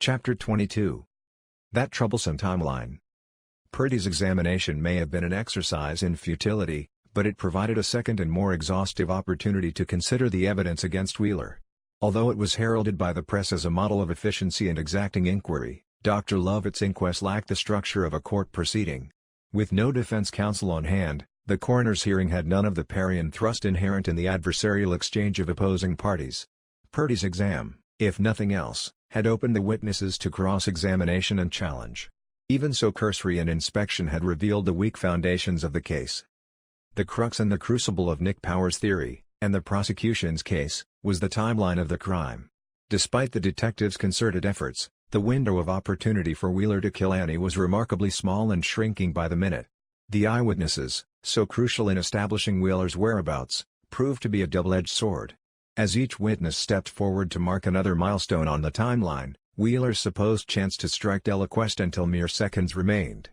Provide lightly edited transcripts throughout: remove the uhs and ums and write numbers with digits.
Chapter 22. That Troublesome Timeline. Purdy's examination may have been an exercise in futility, but it provided a second and more exhaustive opportunity to consider the evidence against Wheeler. Although it was heralded by the press as a model of efficiency and exacting inquiry, Dr. Lovett's inquest lacked the structure of a court proceeding. With no defense counsel on hand, the coroner's hearing had none of the parry and thrust inherent in the adversarial exchange of opposing parties. Purdy's exam, if nothing else, had opened the witnesses to cross-examination and challenge. Even so, cursory an inspection had revealed the weak foundations of the case. The crux and the crucible of Nick Power's theory, and the prosecution's case, was the timeline of the crime. Despite the detectives' concerted efforts, the window of opportunity for Wheeler to kill Annie was remarkably small and shrinking by the minute. The eyewitnesses, so crucial in establishing Wheeler's whereabouts, proved to be a double-edged sword. As each witness stepped forward to mark another milestone on the timeline, Wheeler's supposed chance to strike deliquesced until mere seconds remained.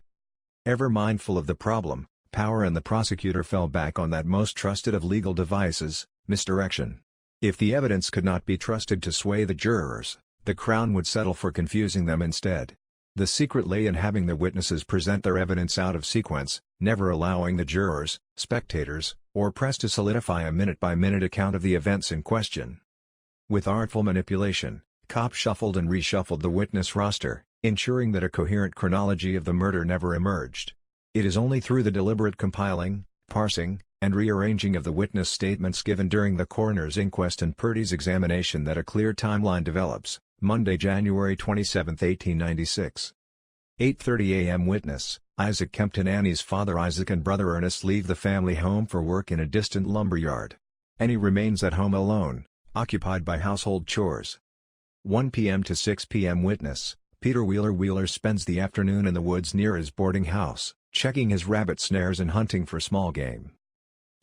Ever mindful of the problem, Power and the prosecutor fell back on that most trusted of legal devices, misdirection. If the evidence could not be trusted to sway the jurors, the Crown would settle for confusing them instead. The secret lay in having the witnesses present their evidence out of sequence, never allowing the jurors, spectators, or press to solidify a minute-by-minute account of the events in question. With artful manipulation, Kopp shuffled and reshuffled the witness roster, ensuring that a coherent chronology of the murder never emerged. It is only through the deliberate compiling, parsing, and rearranging of the witness statements given during the coroner's inquest and Purdy's examination that a clear timeline develops. Monday, January 27, 1896. 8:30 a.m. Witness, Isaac Kempton. Annie's father Isaac and brother Ernest leave the family home for work in a distant lumberyard. Annie remains at home alone, occupied by household chores. 1 p.m. to 6 p.m. Witness, Peter Wheeler. Wheeler spends the afternoon in the woods near his boarding house, checking his rabbit snares and hunting for small game.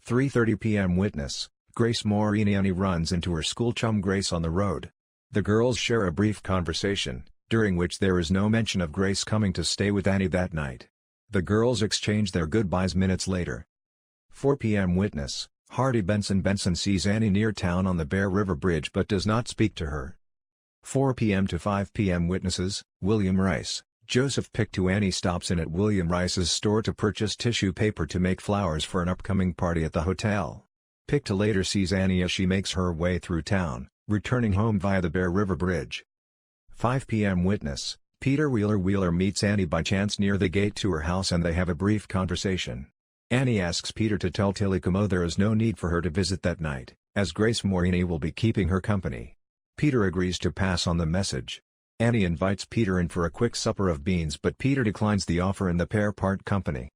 3:30 p.m. Witness, Grace Morini. Annie runs into her school chum Grace on the road. The girls share a brief conversation, during which there is no mention of Grace coming to stay with Annie that night. The girls exchange their goodbyes minutes later. 4 p.m. Witness, Hardy Benson. Benson sees Annie near town on the Bear River Bridge but does not speak to her. 4 p.m. to 5 p.m. Witnesses, William Rice. Joseph Pick. Annie stops in at William Rice's store to purchase tissue paper to make flowers for an upcoming party at the hotel. Pick later sees Annie as she makes her way through town, returning home via the Bear River Bridge. 5 p.m. Witness, Peter Wheeler. Wheeler meets Annie by chance near the gate to her house and they have a brief conversation. Annie asks Peter to tell Tilly Como there is no need for her to visit that night, as Grace Morini will be keeping her company. Peter agrees to pass on the message. Annie invites Peter in for a quick supper of beans but Peter declines the offer and the pair part company.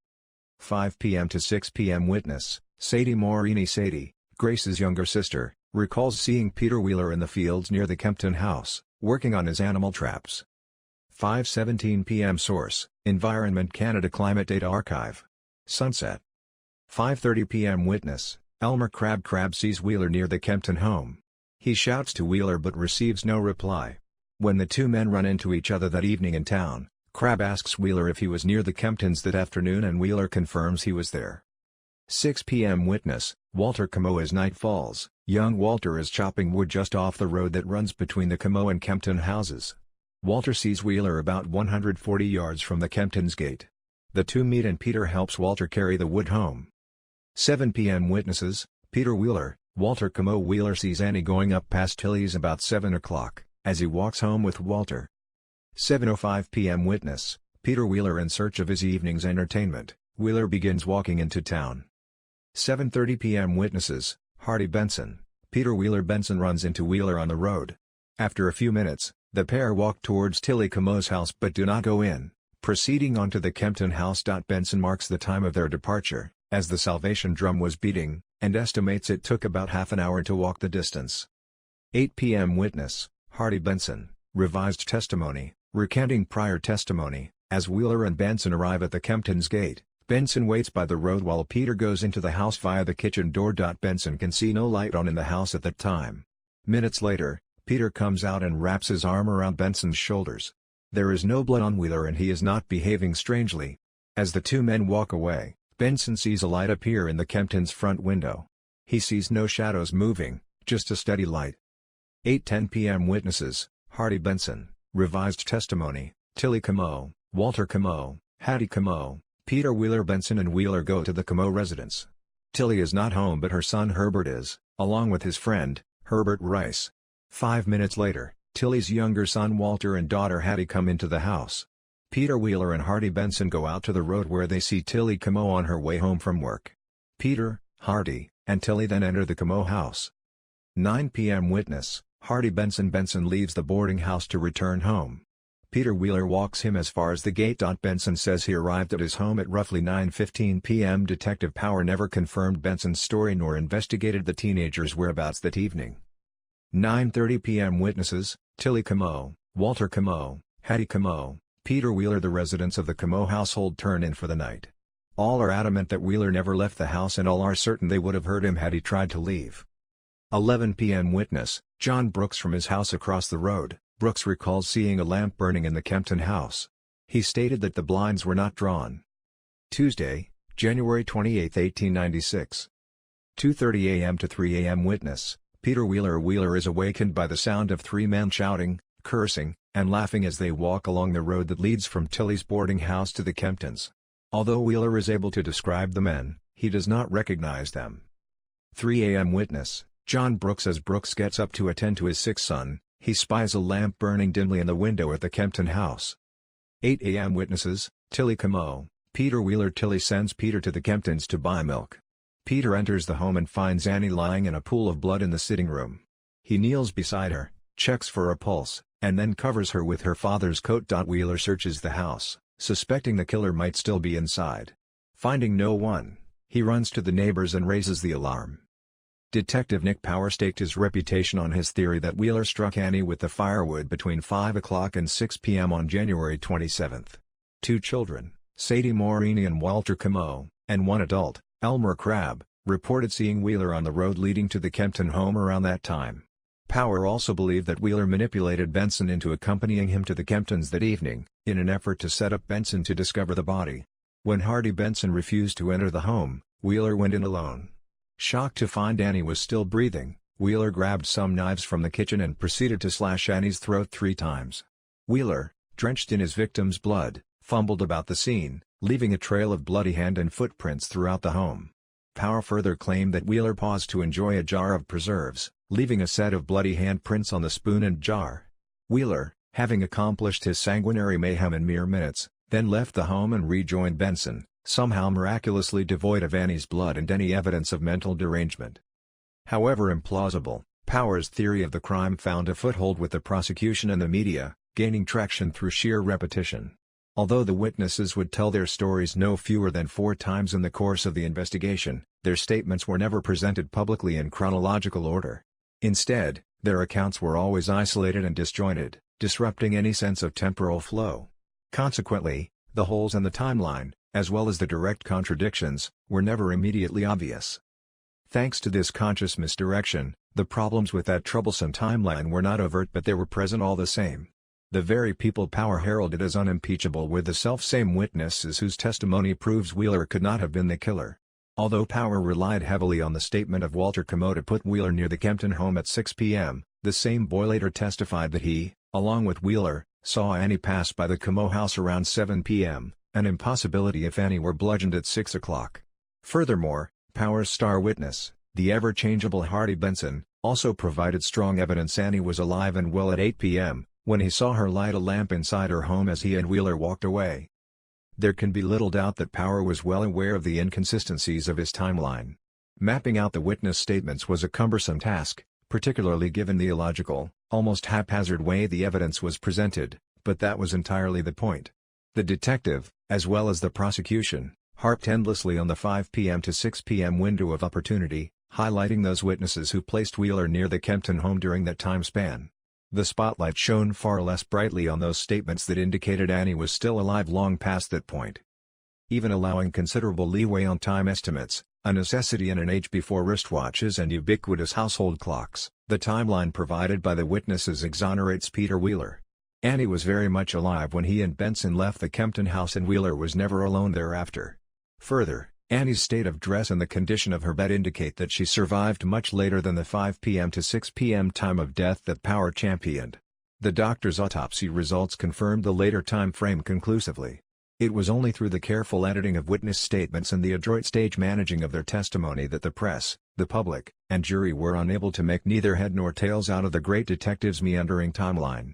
5 p.m. to 6 p.m. Witness, Sadie Morini. Sadie, Grace's younger sister, recalls seeing Peter Wheeler in the fields near the Kempton house, working on his animal traps. 5:17 p.m. Source, Environment Canada Climate Data Archive. Sunset. 5:30 p.m. Witness, Elmer Crabb. Crabb sees Wheeler near the Kempton home. He shouts to Wheeler but receives no reply. When the two men run into each other that evening in town, Crabb asks Wheeler if he was near the Kemptons that afternoon and Wheeler confirms he was there. 6 p.m. Witness, Walter Como. As night falls, young Walter is chopping wood just off the road that runs between the Como and Kempton houses. Walter sees Wheeler about 140 yards from the Kemptons' gate. The two meet and Peter helps Walter carry the wood home. 7 p.m. Witnesses, Peter Wheeler, Walter Como. Wheeler sees Annie going up past Tilly's about 7 o'clock, as he walks home with Walter. 7:05 p.m. Witness, Peter Wheeler. In search of his evening's entertainment, Wheeler begins walking into town. 7:30 p.m. Witnesses, Hardy Benson, Peter Wheeler. Benson runs into Wheeler on the road. After a few minutes, the pair walk towards Tilly Como's house but do not go in, proceeding on to the Kempton house. Benson marks the time of their departure, as the Salvation drum was beating, and estimates it took about half an hour to walk the distance. 8 p.m. Witness, Hardy Benson, revised testimony, recanting prior testimony. As Wheeler and Benson arrive at the Kemptons' gate, Benson waits by the road while Peter goes into the house via the kitchen door. Benson can see no light on in the house at that time. Minutes later, Peter comes out and wraps his arm around Benson's shoulders. There is no blood on Wheeler and he is not behaving strangely. As the two men walk away, Benson sees a light appear in the Kemptons' front window. He sees no shadows moving, just a steady light. 8:10 p.m. Witnesses, Hardy Benson, Revised testimony: Tilly Camo, Walter Camo, Hattie Camo, Peter Wheeler Benson and Wheeler go to the Camo residence. Tilly is not home but her son Herbert is, along with his friend, Herbert Rice. 5 minutes later, Tilly's younger son Walter and daughter Hattie come into the house. Peter Wheeler and Hardy Benson go out to the road where they see Tilly Camo on her way home from work. Peter, Hardy, and Tilly then enter the Camo house. 9 p.m. Witness: Hardy Benson leaves the boarding house to return home. Peter Wheeler walks him as far as the gate. Benson says he arrived at his home at roughly 9:15 p.m. Detective Power never confirmed Benson's story nor investigated the teenager's whereabouts that evening. 9:30 p.m. Witnesses: Tilly Camo, Walter Camo, Hattie Camo, Peter Wheeler. The residents of the Camo household turn in for the night. All are adamant that Wheeler never left the house and all are certain they would have heard him had he tried to leave. 11 p.m. Witness: John Brooks. From his house across the road, Brooks recalls seeing a lamp burning in the Kempton house. He stated that the blinds were not drawn. Tuesday, January 28, 1896. 2:30 a.m. to 3 a.m. Witness: Peter Wheeler is awakened by the sound of 3 men shouting, cursing, and laughing as they walk along the road that leads from Tilly's boarding house to the Kemptons. Although Wheeler is able to describe the men, he does not recognize them. 3 a.m. Witness: John Brooks. As Brooks gets up to attend to his sick son, he spies a lamp burning dimly in the window at the Kempton house. 8 a.m. Witnesses: Tilly Camo, Peter Wheeler. Tilly sends Peter to the Kemptons to buy milk. Peter enters the home and finds Annie lying in a pool of blood in the sitting room. He kneels beside her, checks for a pulse, and then covers her with her father's coat. Wheeler searches the house, suspecting the killer might still be inside. Finding no one, he runs to the neighbors and raises the alarm. Detective Nick Power staked his reputation on his theory that Wheeler struck Annie with the firewood between 5 o'clock and 6 p.m. on January 27. 2 children, Sadie Morini and Walter Camo, and 1 adult, Elmer Crabb, reported seeing Wheeler on the road leading to the Kempton home around that time. Power also believed that Wheeler manipulated Benson into accompanying him to the Kemptons that evening, in an effort to set up Benson to discover the body. When Hardy Benson refused to enter the home, Wheeler went in alone. Shocked to find Annie was still breathing, Wheeler grabbed some knives from the kitchen and proceeded to slash Annie's throat 3 times. Wheeler, drenched in his victim's blood, fumbled about the scene, leaving a trail of bloody hand and footprints throughout the home. Power further claimed that Wheeler paused to enjoy a jar of preserves, leaving a set of bloody handprints on the spoon and jar. Wheeler, having accomplished his sanguinary mayhem in mere minutes, then left the home and rejoined Benson, somehow miraculously devoid of Annie's blood and any evidence of mental derangement. However implausible, Power's theory of the crime found a foothold with the prosecution and the media, gaining traction through sheer repetition. Although the witnesses would tell their stories no fewer than 4 times in the course of the investigation, their statements were never presented publicly in chronological order. Instead, their accounts were always isolated and disjointed, disrupting any sense of temporal flow. Consequently, the holes in the timeline, as well as the direct contradictions, were never immediately obvious. Thanks to this conscious misdirection, the problems with that troublesome timeline were not overt but they were present all the same. The very people Power heralded as unimpeachable were the selfsame witnesses whose testimony proves Wheeler could not have been the killer. Although Power relied heavily on the statement of Walter Camo to put Wheeler near the Kempton home at 6 p.m., the same boy later testified that he, along with Wheeler, saw Annie pass by the Camo house around 7 p.m., an impossibility if Annie were bludgeoned at 6 o'clock. Furthermore, Power's star witness, the ever-changeable Hardy Benson, also provided strong evidence Annie was alive and well at 8 p.m., when he saw her light a lamp inside her home as he and Wheeler walked away. There can be little doubt that Power was well aware of the inconsistencies of his timeline. Mapping out the witness statements was a cumbersome task, particularly given the illogical, almost haphazard way the evidence was presented, but that was entirely the point. The detective, as well as the prosecution, harped endlessly on the 5 p.m. to 6 p.m. window of opportunity, highlighting those witnesses who placed Wheeler near the Kempton home during that time span. The spotlight shone far less brightly on those statements that indicated Annie was still alive long past that point. Even allowing considerable leeway on time estimates, a necessity in an age before wristwatches and ubiquitous household clocks, the timeline provided by the witnesses exonerates Peter Wheeler. Annie was very much alive when he and Benson left the Kempton house and Wheeler was never alone thereafter. Further, Annie's state of dress and the condition of her bed indicate that she survived much later than the 5 p.m. to 6 p.m. time of death that Power championed. The doctor's autopsy results confirmed the later time frame conclusively. It was only through the careful editing of witness statements and the adroit stage managing of their testimony that the press, the public, and jury were unable to make neither head nor tails out of the great detective's meandering timeline.